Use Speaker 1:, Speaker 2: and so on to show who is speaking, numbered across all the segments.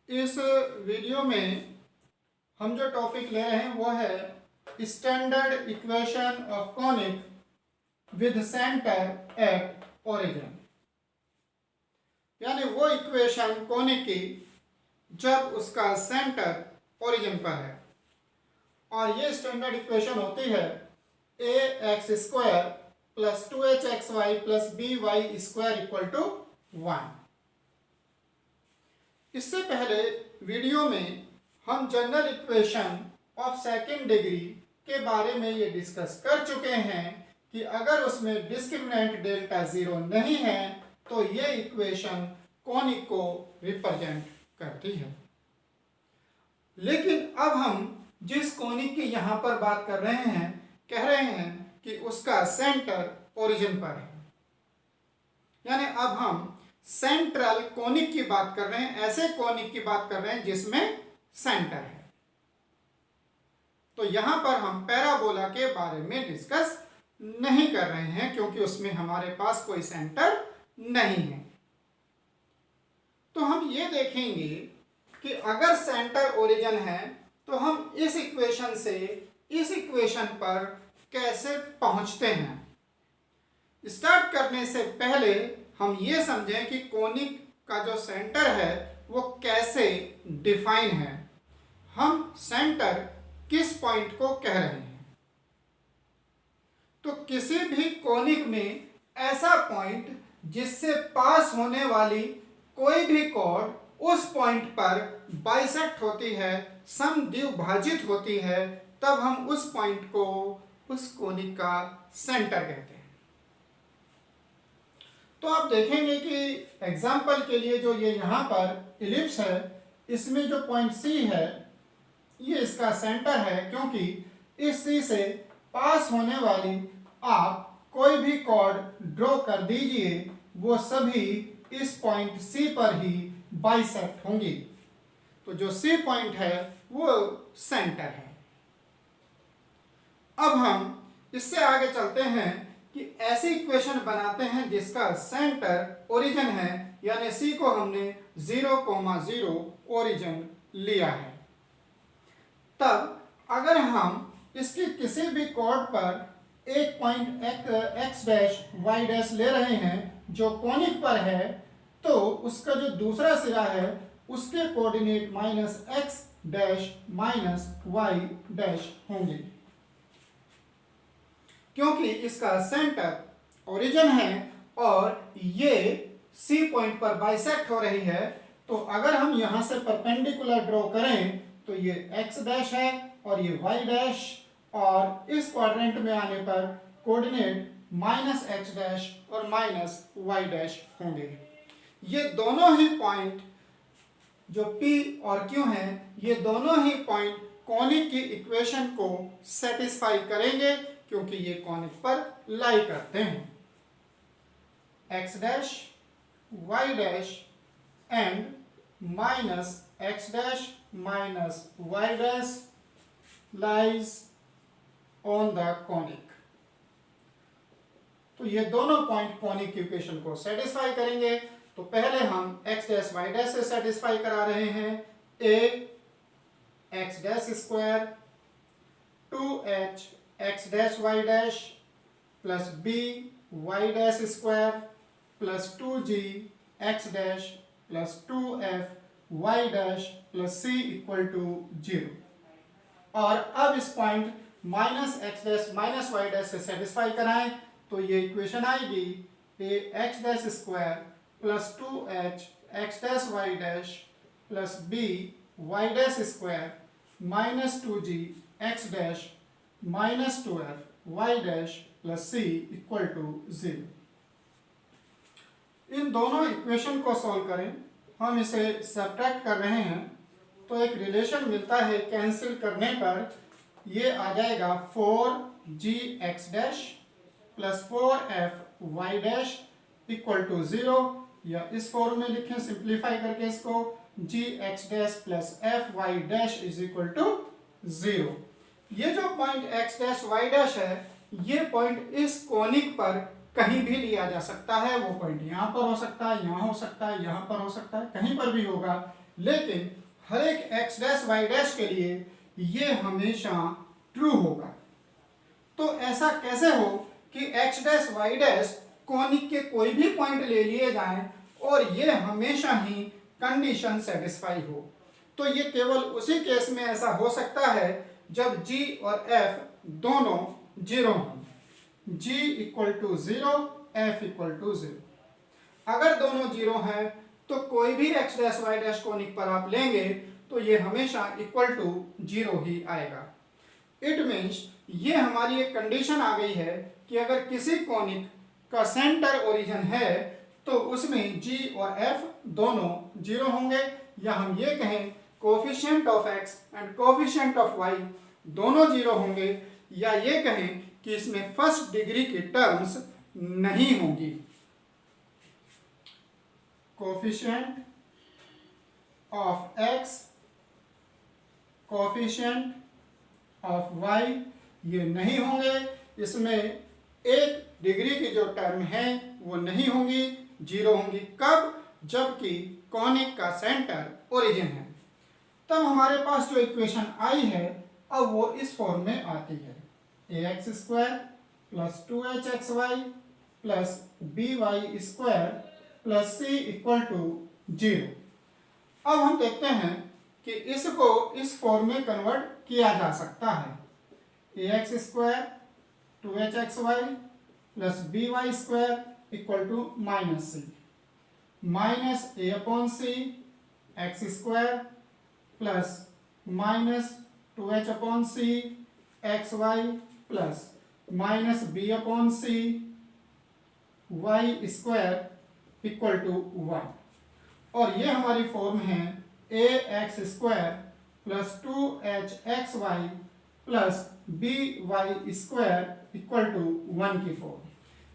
Speaker 1: इस वीडियो में हम जो टॉपिक ले रहे हैं वो है standard equation of conic with centre at origin, यानी वो इक्वेशन कॉनिक की जब उसका सेंटर ओरिजिन पर है। और ये स्टैंडर्ड इक्वेशन होती है a x square plus 2hxy plus by square equal to 1। इससे पहले वीडियो में हम general equation of second degree के बारे में ये डिस्कस कर चुके हैं कि अगर उसमें डिस्क्रिमिनेंट डेल्टा जीरो नहीं है तो ये इक्वेशन कॉनिक को रिप्रेजेंट करती है। लेकिन अब हम जिस कॉनिक की यहाँ पर बात कर रहे हैं, कह रहे हैं कि उसका सेंटर ओरिजिन पर है, यानी अब हम सेंट्रल कॉनिक की बात कर रहे हैं, ऐसे कॉनिक की बात कर रहे हैं जिसमें सेंटर है। तो यहां पर हम पैराबोला के बारे में डिस्कस नहीं कर रहे हैं क्योंकि उसमें हमारे पास कोई सेंटर नहीं है। तो हम ये देखेंगे कि अगर सेंटर ओरिजिन है तो हम इस इक्वेशन से इस इक्वेशन पर कैसे पहुंचते हैं। स्टार्ट करने से पहले हम ये समझें कि कॉनिक का जो सेंटर है वो कैसे डिफाइन है, हम सेंटर किस पॉइंट को कह रहे हैं। तो किसी भी कॉनिक में ऐसा पॉइंट जिससे पास होने वाली कोई भी कॉर्ड उस पॉइंट पर बाइसेक्ट होती है, समद्विभाजित होती है, तब हम उस पॉइंट को उस कॉनिक का सेंटर कहते हैं। तो आप देखेंगे कि एग्जाम्पल के लिए जो ये यहाँ पर इलिप्स है, इसमें जो पॉइंट सी है ये इसका सेंटर है, क्योंकि इस सी से पास होने वाली आप कोई भी कॉर्ड ड्रॉ कर दीजिए, वो सभी इस पॉइंट सी पर ही बाइसेक्ट होंगी। तो जो सी पॉइंट है वो सेंटर है। अब हम इससे आगे चलते हैं कि ऐसी इक्वेशन बनाते हैं जिसका सेंटर ओरिजिन है, यानी सी को हमने 0,0 ओरिजिन लिया है। तब अगर हम इसकी किसी भी कॉर्ड पर एक point x dash y dash ले रहे हैं जो कॉनिक पर है, तो उसका जो दूसरा सिरा है उसके coordinate minus x dash minus y dash होंगे, क्योंकि इसका सेंटर ओरिजिन है और ये सी पॉइंट पर बाइसेक्ट हो रही है। तो अगर हम यहां से परपेंडिकुलर ड्रॉ करें तो ये एक्स डैश है और ये वाई डैश, और इस क्वाड्रेंट में आने पर कोऑर्डिनेट माइनस एक्स डैश और माइनस वाई डैश होंगे। ये दोनों ही पॉइंट जो P और Q हैं, ये दोनों ही पॉइंट कॉनिक की इक्वेशन को सेटिस्फाई करेंगे क्योंकि ये कॉनिक पर लाई करते हैं। X dash y dash and minus x dash minus y dash lies on the conic. तो ये दोनों पॉइंट कॉनिक की इक्वेशन को सेटिस्फाई करेंगे। तो पहले हम एक्स डैश वाई डैश से सेटिस्फाई करा रहे हैं। A x dash square 2h x dash y dash plus b y dash square plus 2g x dash plus 2f y dash plus c equal to 0। और अब इस point minus x dash minus y dash से satisfy कराएं तो ये equation आएगी a x dash square plus 2h x dash y dash plus b y dash square minus 2g x dash minus 2f y dash plus c equal to 0। इन दोनों equation को solve करें, हम इसे सब्ट्रैक्ट कर रहे हैं तो एक रिलेशन मिलता है, कैंसिल करने पर ये आ जाएगा 4g x dash plus 4f y dash equal to 0, या इस फॉर्म में लिखें सिंप्लीफाई करके इसको g x dash plus f y dash is equal to 0। ये जो point x dash y dash है, ये पॉइंट इस कॉनिक पर कहीं भी लिया जा सकता है। वो पॉइंट यहाँ पर हो सकता है, यहाँ हो सकता है, यहाँ पर हो सकता है, कहीं पर भी होगा, लेकिन हर एक एक्स डैश वाई डैश के लिए ये हमेशा ट्रू होगा। तो ऐसा कैसे हो कि x dash y dash conic के कोई भी पॉइंट ले लिए जाएं और ये हमेशा ही कंडीशन सेटिस्फाई हो। तो ये केवल उसी केस में ऐसा हो सकता है जब g और f दोनों जीरो हों। g equal to 0, f equal to 0। अगर दोनों जीरो हैं तो कोई भी x dash y dash conic पर आप लेंगे तो ये हमेशा इक्वल टू 0 ही आएगा। इट मीन्स ये हमारी एक कंडीशन आ गई है कि अगर किसी कॉनिक का सेंटर ओरिजिन है तो उसमें g और f दोनों जीरो होंगे, या हम ये कहें coefficient of x and coefficient of y दोनों जीरो होंगे, या ये कहें कि इसमें फर्स्ट डिग्री की टर्म्स नहीं होंगी। Coefficient of x, coefficient of y ये नहीं होंगे, इसमें एक डिग्री की जो टर्म है वो नहीं होंगी, जीरो होंगी। कब? जबकि कॉनिक का सेंटर ओरिजिन है। तब हमारे पास जो इक्वेशन आई है अब वो इस फॉर्म में आती है, ax square plus 2hxy plus by square plus c equal to 0। अब हम देखते हैं कि इसको इस फॉर्म में कन्वर्ट किया जा सकता है, ax square 2hxy plus by square equal to minus c, minus a upon c x square plus minus 2h upon c x y plus minus b upon c y square equal to 1। और ये हमारी form है a x square plus 2hxy plus by square equal to 1 की form,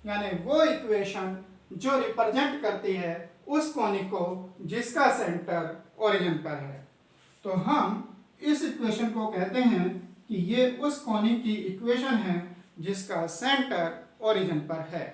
Speaker 1: यानी वो equation जो represent करती है उस कॉनिक को जिसका सेंटर ओरिजिन पर है। तो हम इस इक्वेशन को कहते हैं कि ये उस कॉनिक की इक्वेशन है जिसका सेंटर ओरिजिन पर है।